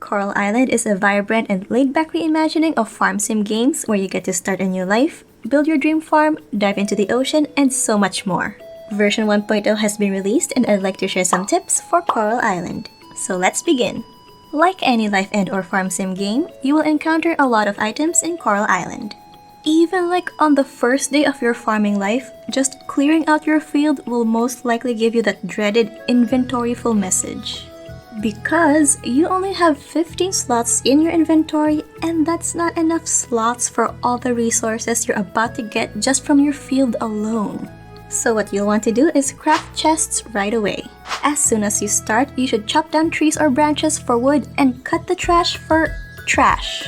Coral Island is a vibrant and laid-back reimagining of farm sim games where you get to start a new life, build your dream farm, dive into the ocean, and so much more. Version 1.0 has been released and I'd like to share some tips for Coral Island. So let's begin. Like any life and/or farm sim game, you will encounter a lot of items in Coral Island. Even like on the first day of your farming life, just clearing out your field will most likely give you that dreaded inventory full message. Because you only have 15 slots in your inventory and that's not enough slots for all the resources you're about to get just from your field alone. So what you'll want to do is craft chests right away. As soon as you start, you should chop down trees or branches for wood and cut the trash for trash.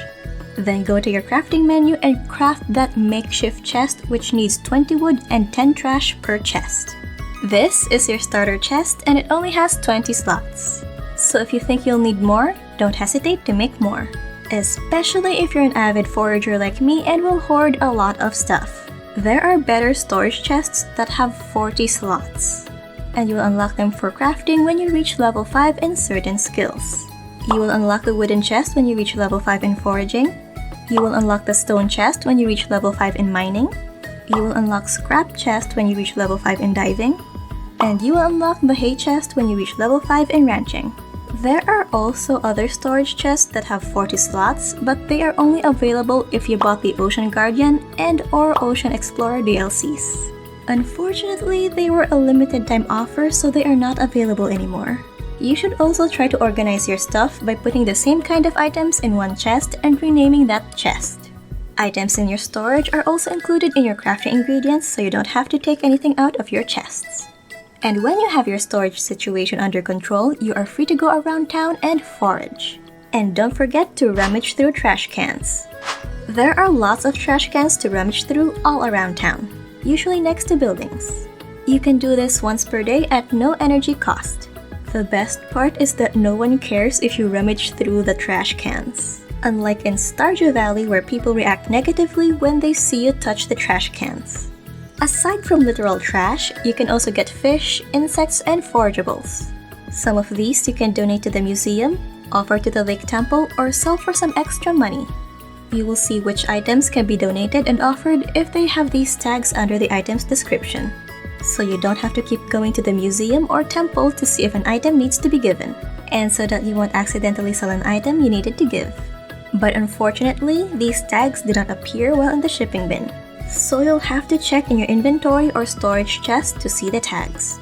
Then go to your crafting menu and craft that makeshift chest which needs 20 wood and 10 trash per chest. This is your starter chest and it only has 20 slots. So if you think you'll need more, don't hesitate to make more. Especially if you're an avid forager like me and will hoard a lot of stuff. There are better storage chests that have 40 slots. And you will unlock them for crafting when you reach level 5 in certain skills. You will unlock the wooden chest when you reach level 5 in foraging. You will unlock the stone chest when you reach level 5 in mining. You will unlock scrap chest when you reach level 5 in diving. And you will unlock the hay chest when you reach level 5 in ranching. There are also other storage chests that have 40 slots, but they are only available if you bought the Ocean Guardian and/or Ocean Explorer DLCs. Unfortunately, they were a limited time offer, so they are not available anymore. You should also try to organize your stuff by putting the same kind of items in one chest and renaming that chest. Items in your storage are also included in your crafting ingredients, so you don't have to take anything out of your chests. And when you have your storage situation under control, you are free to go around town and forage. And don't forget to rummage through trash cans. There are lots of trash cans to rummage through all around town, usually next to buildings. You can do this once per day at no energy cost. The best part is that no one cares if you rummage through the trash cans. Unlike in Stardew Valley where people react negatively when they see you touch the trash cans. Aside from literal trash, you can also get fish, insects, and forageables. Some of these you can donate to the museum, offer to the lake temple, or sell for some extra money. You will see which items can be donated and offered if they have these tags under the item's description. So you don't have to keep going to the museum or temple to see if an item needs to be given, and so that you won't accidentally sell an item you needed to give. But unfortunately, these tags do not appear while in the shipping bin. So you'll have to check in your inventory or storage chest to see the tags.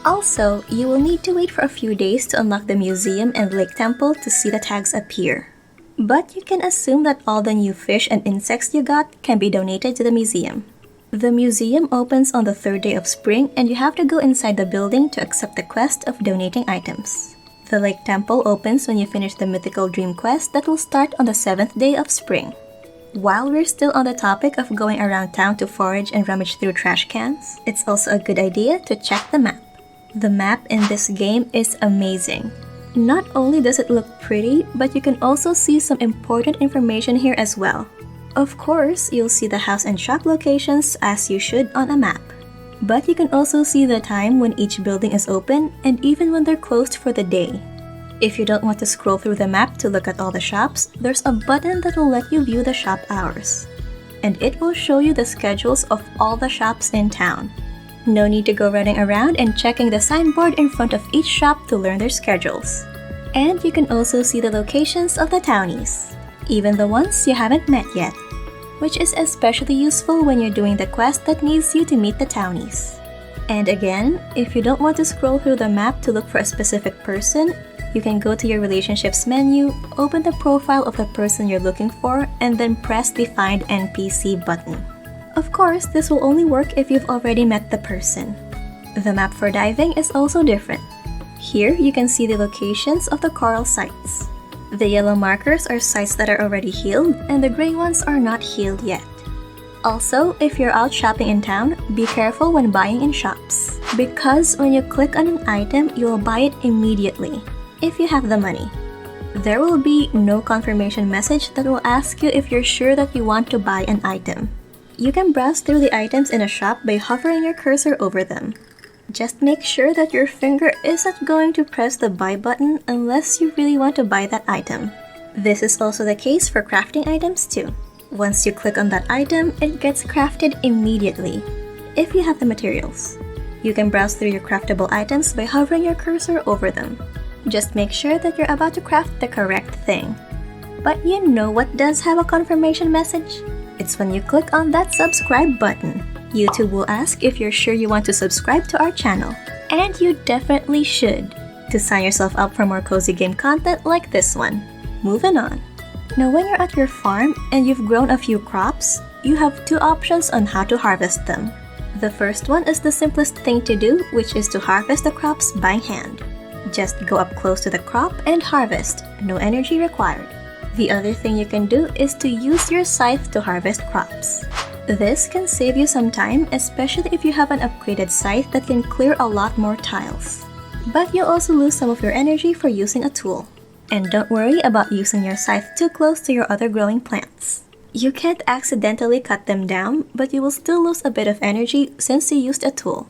Also, you will need to wait for a few days to unlock the museum and lake temple to see the tags appear. But you can assume that all the new fish and insects you got can be donated to the museum. The museum opens on the 3rd day of spring and you have to go inside the building to accept the quest of donating items. The lake temple opens when you finish the mythical dream quest that will start on the 7th day of spring. While we're still on the topic of going around town to forage and rummage through trash cans, it's also a good idea to check the map. The map in this game is amazing. Not only does it look pretty, but you can also see some important information here as well. Of course, you'll see the house and shop locations as you should on a map. But you can also see the time when each building is open and even when they're closed for the day. If you don't want to scroll through the map to look at all the shops, there's a button that will let you view the shop hours. And it will show you the schedules of all the shops in town. No need to go running around and checking the signboard in front of each shop to learn their schedules. And you can also see the locations of the townies, even the ones you haven't met yet, which is especially useful when you're doing the quest that needs you to meet the townies. And again, if you don't want to scroll through the map to look for a specific person, you can go to your relationships menu, open the profile of the person you're looking for, and then press the Find NPC button. Of course, this will only work if you've already met the person. The map for diving is also different. Here, you can see the locations of the coral sites. The yellow markers are sites that are already healed, and the gray ones are not healed yet. Also, if you're out shopping in town, be careful when buying in shops. Because when you click on an item, you'll buy it immediately, if you have the money. There will be no confirmation message that will ask you if you're sure that you want to buy an item. You can browse through the items in a shop by hovering your cursor over them. Just make sure that your finger isn't going to press the buy button unless you really want to buy that item. This is also the case for crafting items too. Once you click on that item, it gets crafted immediately, if you have the materials. You can browse through your craftable items by hovering your cursor over them. Just make sure that you're about to craft the correct thing. But you know what does have a confirmation message? It's when you click on that subscribe button. YouTube will ask if you're sure you want to subscribe to our channel. And you definitely should, to sign yourself up for more cozy game content like this one. Moving on. Now when you're at your farm and you've grown a few crops, you have two options on how to harvest them. The first one is the simplest thing to do, which is to harvest the crops by hand. Just go up close to the crop and harvest, no energy required. The other thing you can do is to use your scythe to harvest crops. This can save you some time, especially if you have an upgraded scythe that can clear a lot more tiles. But you'll also lose some of your energy for using a tool. And don't worry about using your scythe too close to your other growing plants. You can't accidentally cut them down, but you will still lose a bit of energy since you used a tool.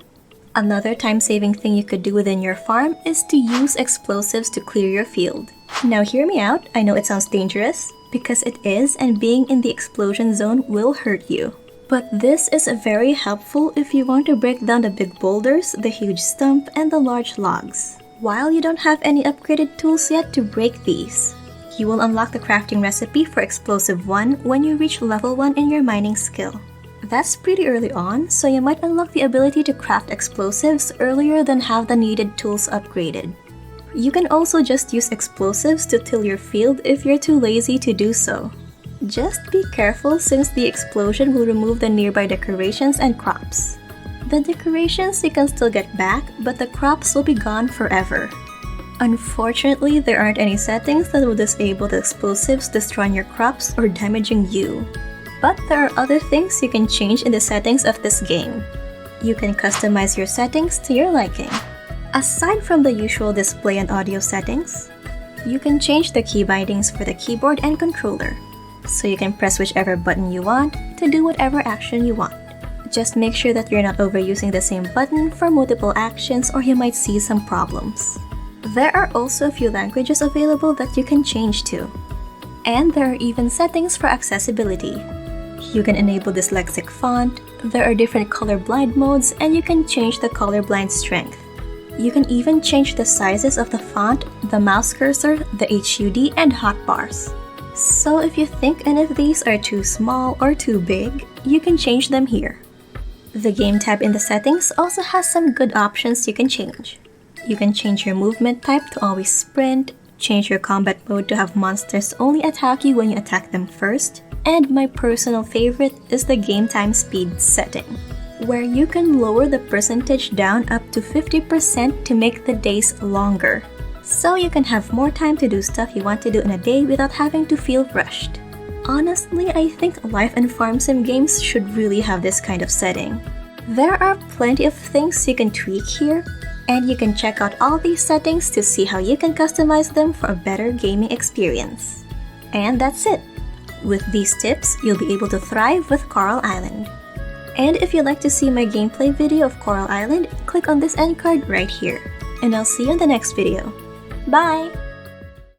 Another time-saving thing you could do within your farm is to use explosives to clear your field. Now hear me out, I know it sounds dangerous, because it is, and being in the explosion zone will hurt you. But this is very helpful if you want to break down the big boulders, the huge stump, and the large logs. While you don't have any upgraded tools yet to break these, you will unlock the crafting recipe for Explosive 1 when you reach level 1 in your mining skill. That's pretty early on, so you might unlock the ability to craft explosives earlier than have the needed tools upgraded. You can also just use explosives to till your field if you're too lazy to do so. Just be careful since the explosion will remove the nearby decorations and crops. The decorations you can still get back, but the crops will be gone forever. Unfortunately, there aren't any settings that will disable the explosives destroying your crops or damaging you. But there are other things you can change in the settings of this game. You can customize your settings to your liking. Aside from the usual display and audio settings, you can change the key bindings for the keyboard and controller, so you can press whichever button you want to do whatever action you want. Just make sure that you're not overusing the same button for multiple actions or you might see some problems. There are also a few languages available that you can change to. And there are even settings for accessibility. You can enable dyslexic font, there are different colorblind modes, and you can change the colorblind strength. You can even change the sizes of the font, the mouse cursor, the HUD, and hotbars. So if you think any of these are too small or too big, you can change them here. The Game tab in the settings also has some good options you can change. You can change your movement type to always sprint, change your combat mode to have monsters only attack you when you attack them first, and my personal favorite is the game time speed setting, where you can lower the percentage down up to 50% to make the days longer, so you can have more time to do stuff you want to do in a day without having to feel rushed. Honestly, I think life and farm sim games should really have this kind of setting. There are plenty of things you can tweak here, and you can check out all these settings to see how you can customize them for a better gaming experience. And that's it! With these tips, you'll be able to thrive with Coral Island. And if you'd like to see my gameplay video of Coral Island, click on this end card right here. And I'll see you in the next video. Bye!